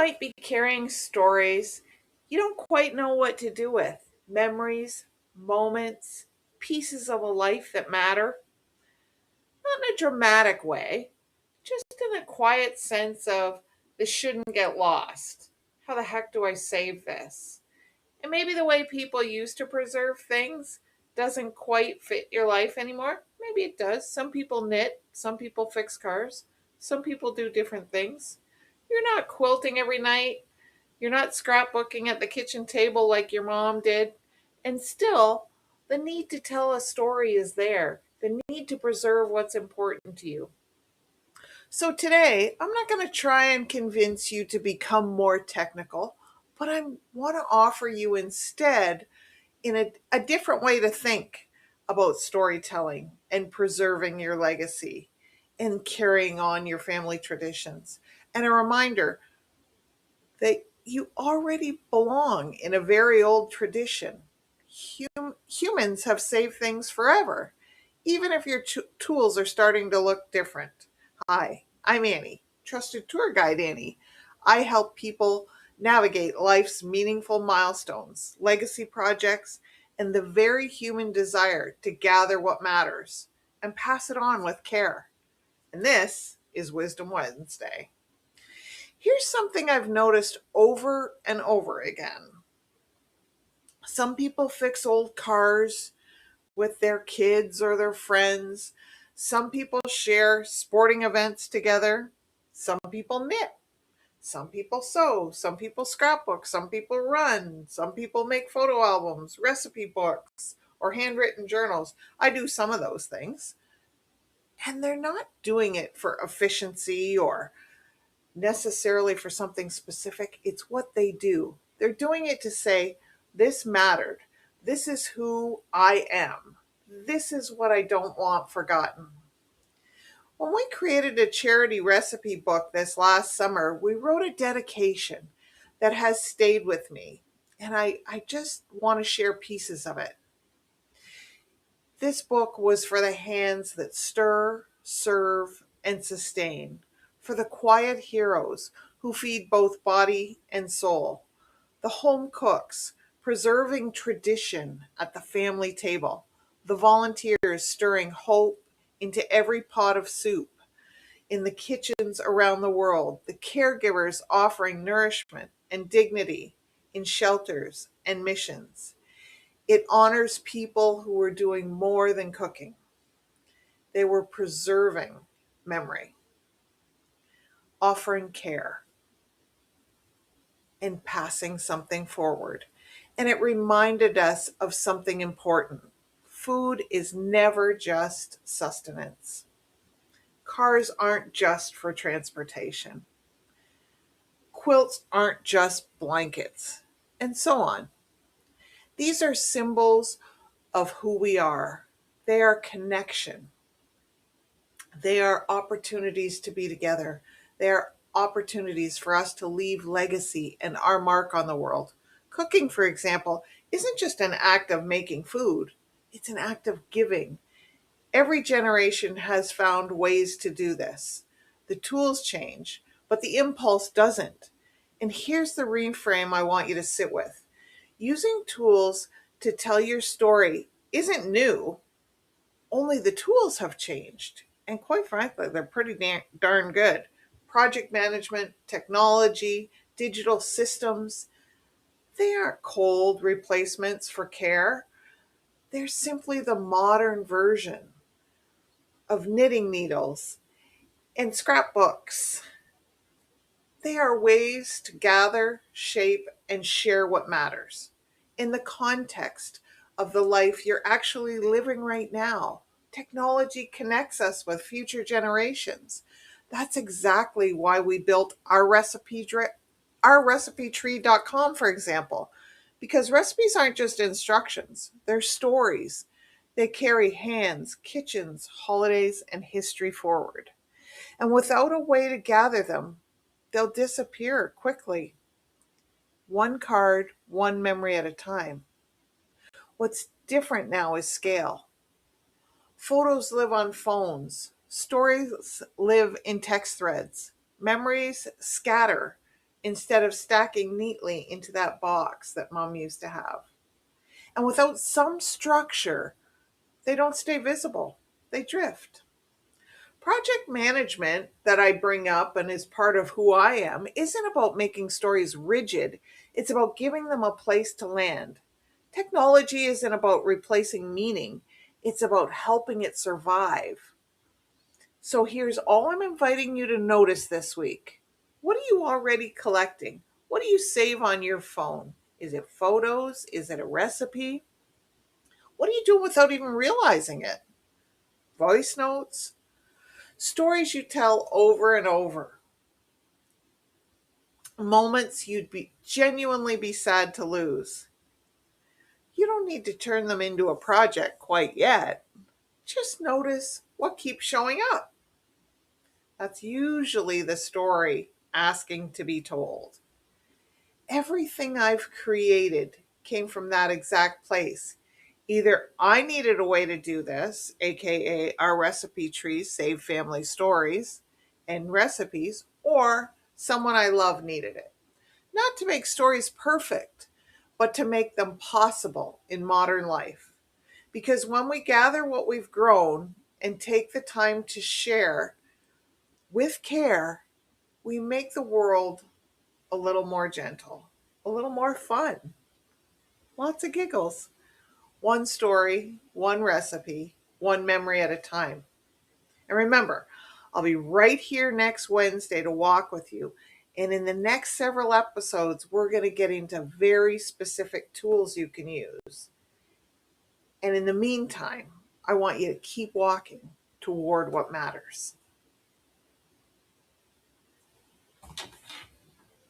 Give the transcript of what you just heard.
might be carrying stories you don't quite know what to do with, memories, moments, pieces of a life that matter, not in a dramatic way, just in a quiet sense of this shouldn't get lost. How the heck do I save this? And maybe the way people used to preserve things doesn't quite fit your life anymore. Maybe it does. Some people knit, some people fix cars, some people do different things. You're not quilting every night. You're not scrapbooking at the kitchen table like your mom did. And still, the need to tell a story is there. The need to preserve what's important to you. So today, I'm not going to try and convince you to become more technical, but I want to offer you instead in a different way to think about storytelling and preserving your legacy and carrying on your family traditions. And a reminder that you already belong in a very old tradition. Humans have saved things forever, even if your tools are starting to look different. Hi, I'm Annie, trusted tour guide Annie. I help people navigate life's meaningful milestones, legacy projects, and the very human desire to gather what matters and pass it on with care. And this is Wisdom Wednesday. Here's something I've noticed over and over again. Some people fix old cars with their kids or their friends. Some people share sporting events together. Some people knit. Some people sew. Some people scrapbook. Some people run. Some people make photo albums, recipe books, or handwritten journals. I do some of those things. And they're not doing it for efficiency or necessarily for something specific. It's what they do. They're doing it to say, this mattered. This is who I am. This is what I don't want forgotten. When we created a charity recipe book this last summer, we wrote a dedication that has stayed with me. And I just want to share pieces of it. This book was for the hands that stir, serve, and sustain, for the quiet heroes who feed both body and soul, the home cooks preserving tradition at the family table, the volunteers stirring hope into every pot of soup in the kitchens around the world, the caregivers offering nourishment and dignity in shelters and missions. It honors people who were doing more than cooking. They were preserving memory, offering care, and passing something forward. And it reminded us of something important. Food is never just sustenance. Cars aren't just for transportation. Quilts aren't just blankets, and so on. These are symbols of who we are. They are connection. They are opportunities to be together. They are opportunities for us to leave legacy and our mark on the world. Cooking, for example, isn't just an act of making food, it's an act of giving. Every generation has found ways to do this. The tools change, but the impulse doesn't. And here's the reframe I want you to sit with. Using tools to tell your story isn't new, only the tools have changed. And quite frankly, they're pretty darn good. Project management, technology, digital systems, they aren't cold replacements for care. They're simply the modern version of knitting needles and scrapbooks. They are ways to gather, shape, and share what matters in the context of the life you're actually living right now. Technology connects us with future generations. That's exactly why we built OurRecipeTree.com, for example, because recipes aren't just instructions, they're stories. They carry hands, kitchens, holidays, and history forward. And without a way to gather them, they'll disappear quickly, one card, one memory at a time. What's different now is scale. Photos live on phones, stories live in text threads, memories scatter instead of stacking neatly into that box that mom used to have. And without some structure, they don't stay visible, they drift. Project management that I bring up and is part of who I am isn't about making stories rigid, it's about giving them a place to land. Technology isn't about replacing meaning, it's about helping it survive. So here's all I'm inviting you to notice this week. What are you already collecting? What do you save on your phone? Is it photos? Is it a recipe? What are you doing without even realizing it? Voice notes? Stories you tell over and over. Moments you'd be genuinely be sad to lose. You don't need to turn them into a project quite yet. Just notice what keeps showing up. That's usually the story asking to be told. Everything I've created came from that exact place. Either I needed a way to do this, aka our recipe tree save family stories and recipes, or someone I love needed it. Not to make stories perfect, but to make them possible in modern life. Because when we gather what we've grown and take the time to share with care, we make the world a little more gentle, a little more fun. Lots of giggles. One story, one recipe, one memory at a time. And remember, I'll be right here next Wednesday to walk with you. And in the next several episodes, we're going to get into very specific tools you can use. And in the meantime, I want you to keep walking toward what matters.